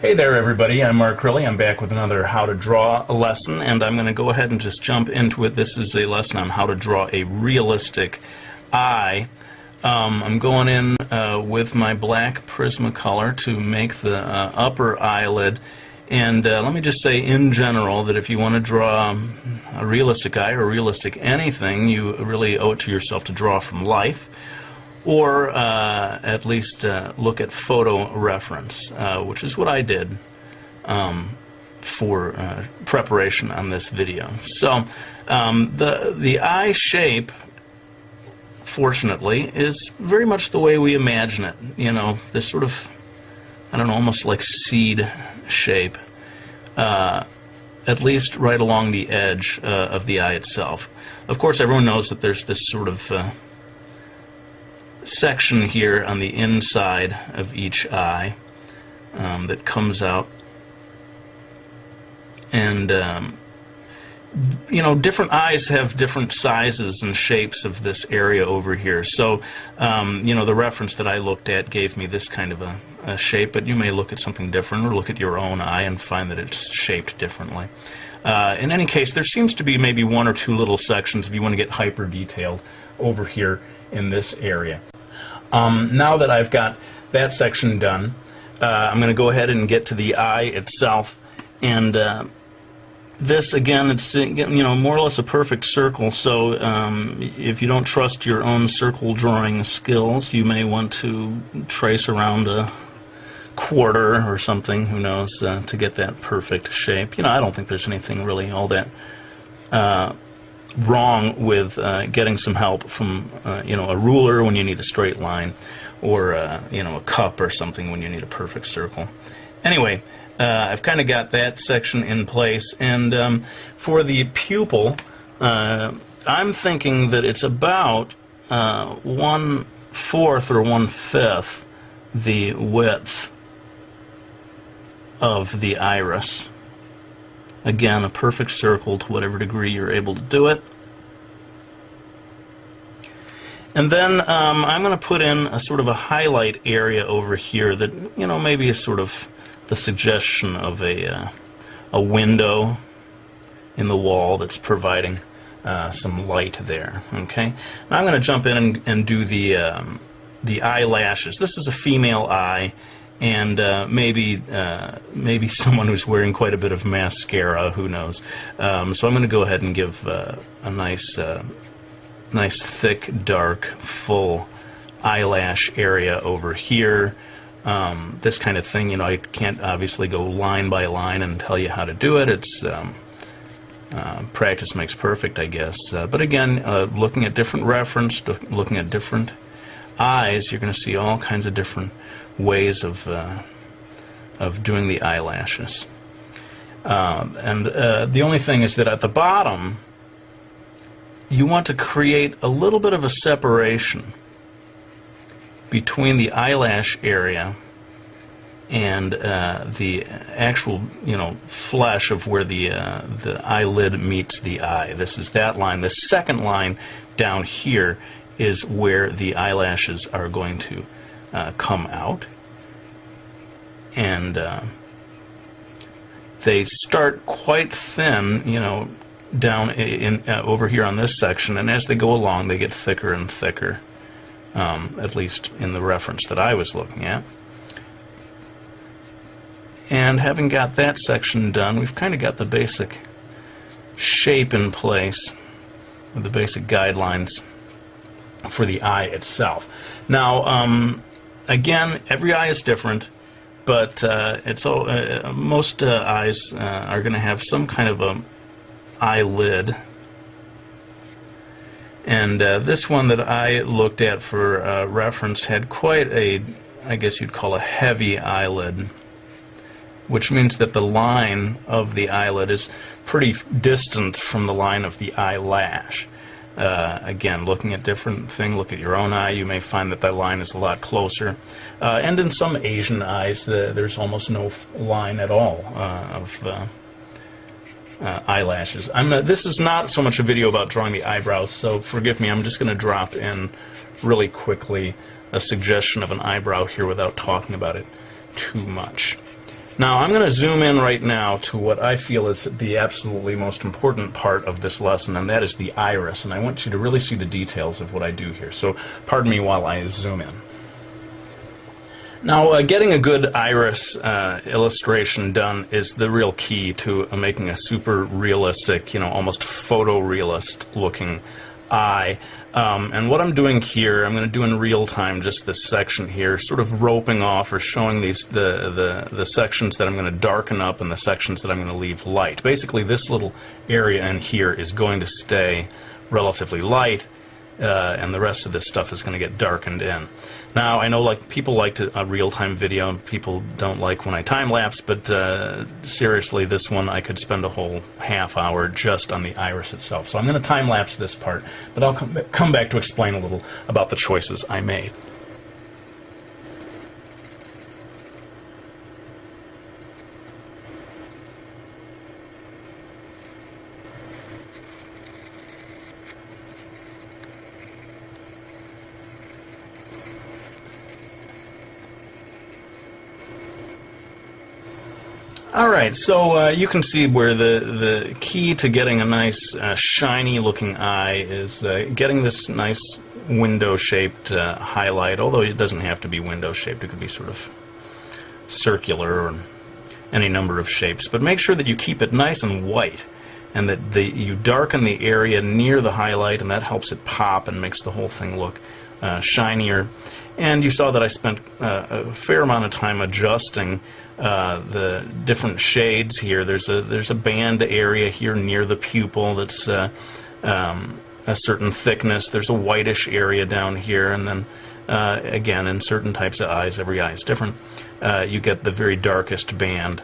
Hey there everybody, I'm Mark Crilly. I'm back with another how to draw lesson, and I'm going to go ahead and just jump into it. This is a lesson on how to draw a realistic eye. I'm going in with my black Prismacolor to make the upper eyelid, and let me just say in general that if you want to draw a realistic eye or realistic anything, you really owe it to yourself to draw from life, or at least look at photo reference, which is what I did for preparation on this video. So the eye shape, fortunately, is very much the way we imagine it. You know, this sort of, I don't know, almost like seed shape, at least right along the edge of the eye itself. Of course, everyone knows that there's this sort of section here on the inside of each eye that comes out, and you know, different eyes have different sizes and shapes of this area over here. So you know, the reference that I looked at gave me this kind of a shape, but you may look at something different or look at your own eye and find that it's shaped differently. In any case, there seems to be maybe one or two little sections if you want to get hyper detailed over here in this area. Now that I've got that section done, I'm going to go ahead and get to the eye itself, and this again, it's, you know, more or less a perfect circle. So if you don't trust your own circle drawing skills, you may want to trace around a quarter or something, who knows, to get that perfect shape. You know, I don't think there's anything really all that wrong with getting some help from you know, a ruler when you need a straight line, or you know, a cup or something when you need a perfect circle. Anyway, I've kind of got that section in place, and for the pupil, I'm thinking that it's about 1/4 or 1/5 the width of the iris. Again, a perfect circle to whatever degree you're able to do it. And then I'm going to put in a sort of a highlight area over here that, you know, maybe is sort of the suggestion of a window in the wall that's providing some light there. Okay. Now I'm going to jump in and do the eyelashes. This is a female eye, and maybe someone who's wearing quite a bit of mascara, who knows. So I'm going to go ahead and give a nice thick, dark, full eyelash area over here. This kind of thing, you know, I can't obviously go line by line and tell you how to do it. It's practice makes perfect, I guess. But again, looking at different reference, looking at different eyes, you're going to see all kinds of different ways of doing the eyelashes. And the only thing is that at the bottom, you want to create a little bit of a separation between the eyelash area and the actual, you know, flesh of where the eyelid meets the eye. This is that line. The second line down here is where the eyelashes are going to come out, and they start quite thin, you know, down in over here on this section, and as they go along, they get thicker and thicker. At least in the reference that I was looking at. And having got that section done, we've kind of got the basic shape in place, with the basic guidelines for the eye itself. Now, again, every eye is different, but most eyes are going to have some kind of a eyelid. And this one that I looked at for reference had quite a, I guess you'd call a heavy eyelid, which means that the line of the eyelid is pretty distant from the line of the eyelash. Again, looking at different things, look at your own eye, you may find that that line is a lot closer. And in some Asian eyes, there's almost no line at all of eyelashes. This is not so much a video about drawing the eyebrows, so forgive me, I'm just going to drop in really quickly a suggestion of an eyebrow here without talking about it too much. Now I'm going to zoom in right now to what I feel is the absolutely most important part of this lesson, and that is the iris. And I want you to really see the details of what I do here. So pardon me while I zoom in. Now, getting a good iris illustration done is the real key to making a super realistic, almost photorealist looking eye. And what I'm doing here, I'm going to do in real time just this section here, sort of roping off or showing the sections that I'm going to darken up and the sections that I'm going to leave light. Basically, this little area in here is going to stay relatively light, and the rest of this stuff is going to get darkened in. Now, I know people like a real-time video, and people don't like when I time-lapse, but seriously, this one I could spend a whole half hour just on the iris itself. So I'm going to time-lapse this part, but I'll come back to explain a little about the choices I made. Alright, so you can see where the key to getting a nice shiny looking eye is getting this nice window shaped highlight, although it doesn't have to be window shaped, it could be sort of circular or any number of shapes. But make sure that you keep it nice and white, and that you darken the area near the highlight, and that helps it pop and makes the whole thing look shinier. And you saw that I spent a fair amount of time adjusting the different shades here. There's a band area here near the pupil that's a certain thickness. There's a whitish area down here, and then again, in certain types of eyes, every eye is different, you get the very darkest band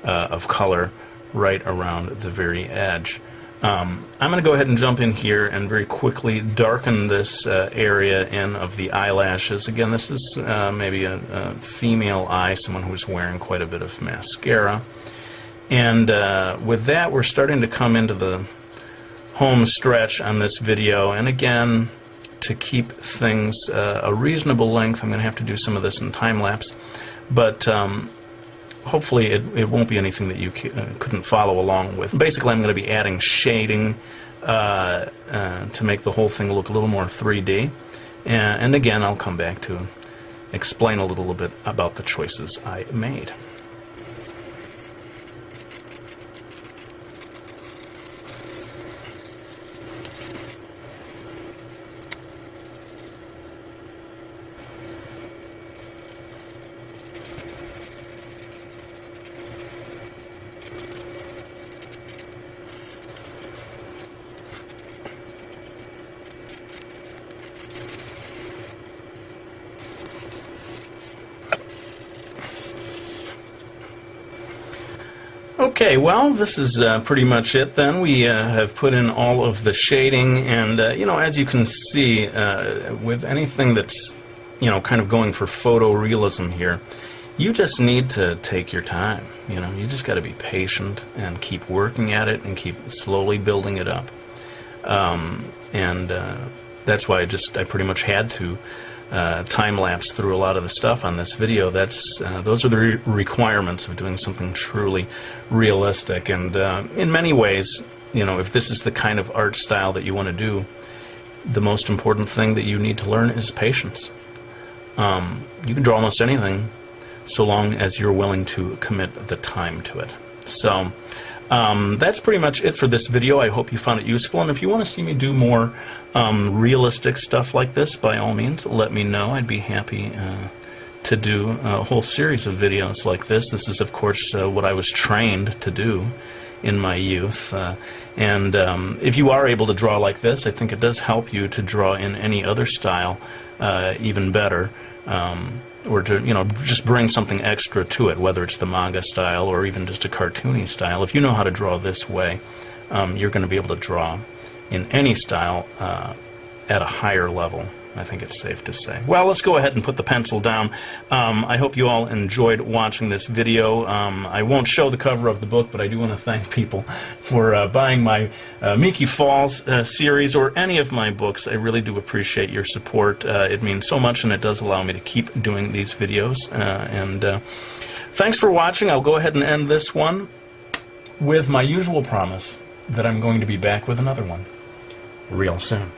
of color right around the very edge. I'm going to go ahead and jump in here and very quickly darken this area in of the eyelashes. Again, this is maybe a female eye, someone who's wearing quite a bit of mascara. And with that, we're starting to come into the home stretch on this video. And again, to keep things a reasonable length, I'm going to have to do some of this in time-lapse. But hopefully it won't be anything that you couldn't follow along with. Basically, I'm going to be adding shading to make the whole thing look a little more 3D. And again, I'll come back to explain a little bit about the choices I made. Okay, well, this is pretty much it then. We have put in all of the shading, and as you can see, with anything that's kind of going for photorealism here, you just need to take your time. You just got to be patient and keep working at it and keep slowly building it up. That's why I pretty much had to time-lapse through a lot of the stuff on this video. Those are the requirements of doing something truly realistic. And in many ways, if this is the kind of art style that you want to do, the most important thing that you need to learn is patience. You can draw almost anything so long as you're willing to commit the time to it. So that's pretty much it for this video. I hope you found it useful, and if you want to see me do more realistic stuff like this, by all means, let me know. I'd be happy to do a whole series of videos like this. This is, of course, what I was trained to do in my youth. If you are able to draw like this, I think it does help you to draw in any other style even better, or to just bring something extra to it, whether it's the manga style or even just a cartoony style. If you know how to draw this way, you're going to be able to draw in any style at a higher level. I think it's safe to say. Well, let's go ahead and put the pencil down. I hope you all enjoyed watching this video. I won't show the cover of the book, but I do want to thank people for buying my Miki Falls series or any of my books. I really do appreciate your support. It means so much, and it does allow me to keep doing these videos. Thanks for watching. I'll go ahead and end this one with my usual promise that I'm going to be back with another one real soon.